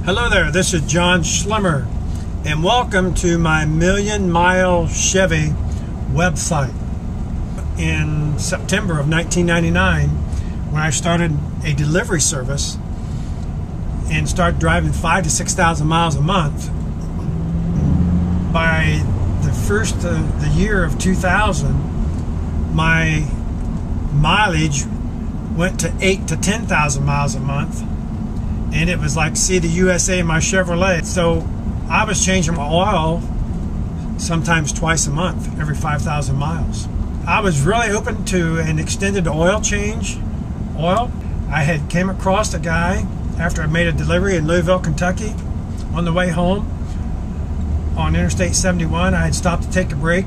Hello there, this is John Schlimmer, and welcome to my Million Mile Chevy website. In September of 1999, when I started a delivery service and started driving 5,000 to 6,000 miles a month, by the year of 2000, my mileage went to 8,000 to 10,000 miles a month. And it was like see the USA in my Chevrolet. So I was changing my oil sometimes twice a month, every 5,000 miles. I was really open to an extended oil change. I had came across a guy after I made a delivery in Louisville, Kentucky. On the way home on Interstate 71, I had stopped to take a break,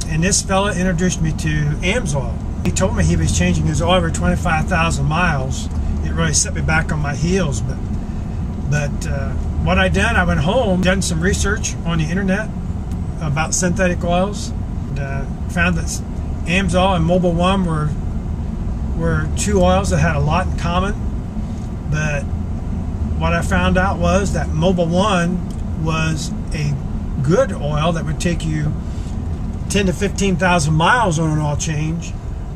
and this fella introduced me to Amsoil. He told me he was changing his oil every 25,000 miles. It really set me back on my heels, but what I done, I went home, done some research on the internet about synthetic oils, and found that Amsoil and Mobil 1 were two oils that had a lot in common. But what I found out was that Mobil 1 was a good oil that would take you 10,000 to 15,000 miles on an oil change,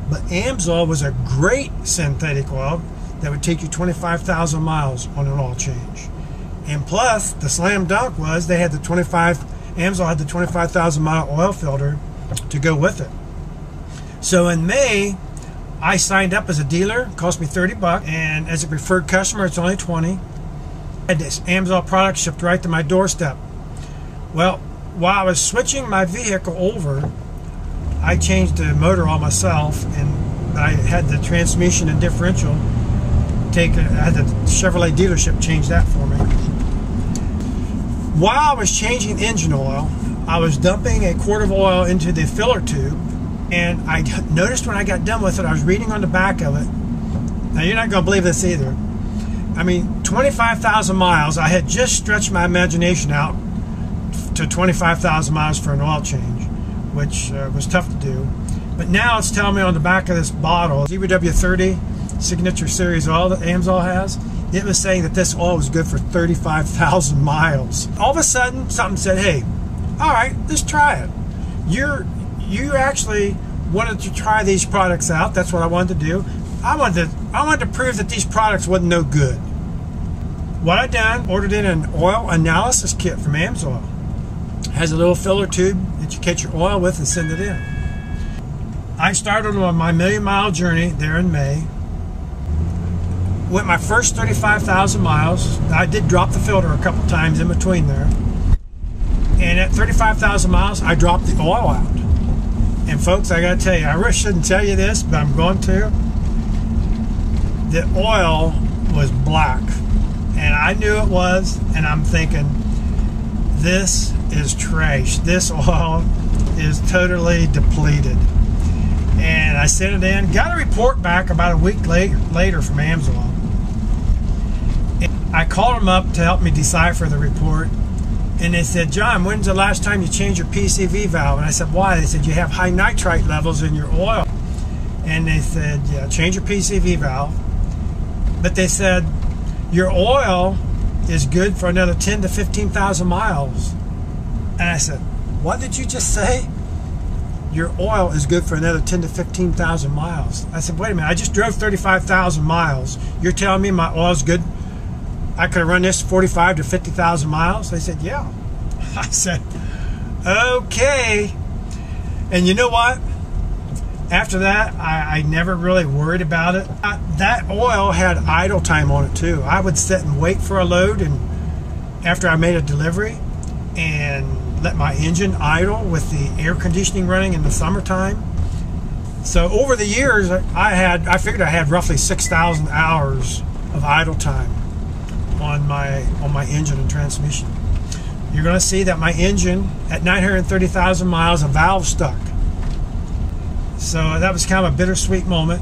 but Amsoil was a great synthetic oil that would take you 25,000 miles on an oil change. And plus, the slam dunk was they had Amsoil had the 25,000 mile oil filter to go with it. So in May, I signed up as a dealer. It cost me $30, and as a preferred customer, it's only $20. I had this Amsoil product shipped right to my doorstep. Well, while I was switching my vehicle over, I changed the motor all myself, and I had the transmission and differential. I had the Chevrolet dealership change that for me. While I was changing engine oil, I was dumping a quart of oil into the filler tube, and I noticed when I got done with it, I was reading on the back of it. Now, you're not going to believe this either. I mean, 25,000 miles, I had just stretched my imagination out to 25,000 miles for an oil change, which was tough to do. But now it's telling me on the back of this bottle, ZBW30 Signature Series oil that Amsoil has, it was saying that this oil was good for 35,000 miles. All of a sudden, something said, hey, all right, let's try it. You actually wanted to try these products out. That's what I wanted to do. I wanted to prove that these products wasn't no good. What I done, ordered in an oil analysis kit from Amsoil. It has a little filler tube that you catch your oil with and send it in. I started on my million-mile journey there in May. Went my first 35,000 miles. I did drop the filter a couple times in between there. And at 35,000 miles, I dropped the oil out. And folks, I gotta tell you, I really shouldn't tell you this, but I'm going to. The oil was black. And I knew it was, and I'm thinking, this is trash. This oil is totally depleted. And I sent it in, got a report back about a week later from Amsoil. I called them up to help me decipher the report, and they said, John, when's the last time you changed your PCV valve? And I said, why? They said, you have high nitrite levels in your oil. And they said, yeah, change your PCV valve. But they said, your oil is good for another 10,000 to 15,000 miles. And I said, what did you just say? Your oil is good for another 10,000 to 15,000 miles. I said, wait a minute, I just drove 35,000 miles. You're telling me my oil's good? I could have run this 45,000 to 50,000 miles? They said, yeah. I said, okay. And you know what? After that, I never really worried about it. That oil had idle time on it too. I would sit and wait for a load, and after I made a delivery, and let my engine idle with the air conditioning running in the summertime. So over the years, I figured I had roughly 6,000 hours of idle time on my engine and transmission. You're going to see that my engine at 930,000 miles, a valve stuck. So that was kind of a bittersweet moment.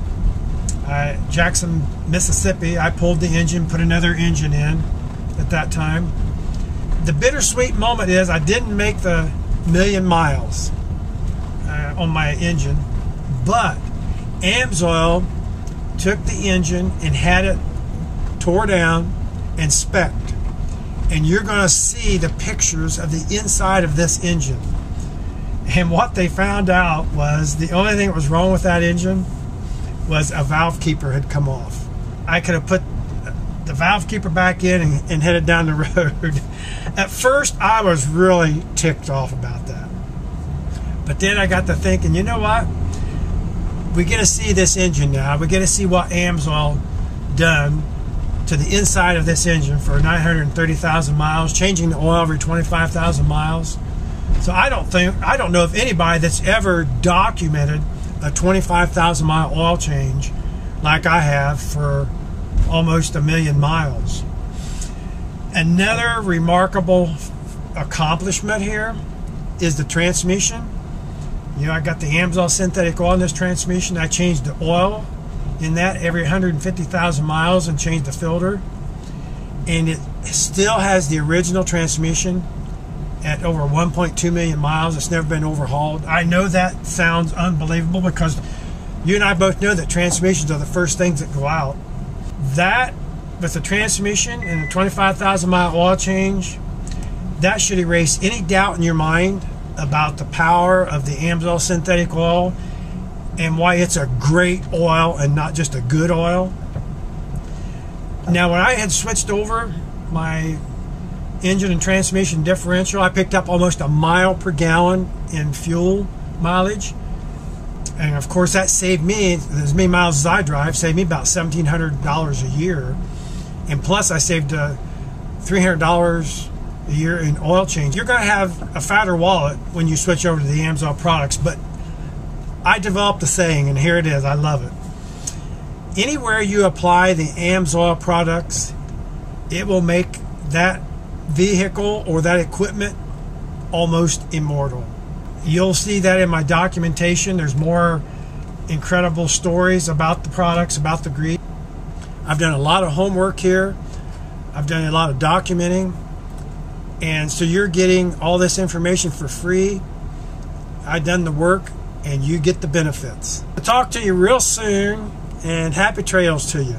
Jackson, Mississippi, I pulled the engine, put another engine in at that time. The bittersweet moment is I didn't make the million miles on my engine, but Amsoil took the engine and had it tore down and spec'd. and you're going to see the pictures of the inside of this engine. And what they found out was the only thing that was wrong with that engine was a valve keeper had come off. I could have put the valve keeper back in and headed down the road. At first, I was really ticked off about that. But then I got to thinking, you know what? We get to see this engine now. We get to see what Amsoil done to the inside of this engine for 930,000 miles, changing the oil every 25,000 miles. So I don't know of anybody that's ever documented a 25,000 mile oil change like I have for almost 1 million miles. Another remarkable accomplishment here is the transmission. You know, I got the Amsoil synthetic oil in this transmission. I changed the oil in that every 150,000 miles and changed the filter. And it still has the original transmission at over 1.2 million miles. It's never been overhauled. I know that sounds unbelievable because you and I both know that transmissions are the first things that go out. That, with the transmission and a 25,000 mile oil change, that should erase any doubt in your mind about the power of the Amsoil synthetic oil and why it's a great oil and not just a good oil. Now, when I had switched over my engine and transmission differential, I picked up almost 1 mile per gallon in fuel mileage. And of course that saved me, as many miles as I drive, saved me about $1,700 a year. And plus I saved $300 a year in oil change. You're going to have a fatter wallet when you switch over to the Amsoil products, but I developed a saying, and here it is, I love it. Anywhere you apply the Amsoil products, it will make that vehicle or that equipment almost immortal. You'll see that in my documentation. There's more incredible stories about the products, about the grease. I've done a lot of homework here. I've done a lot of documenting. And so you're getting all this information for free. I've done the work and you get the benefits. I'll talk to you real soon, and happy trails to you.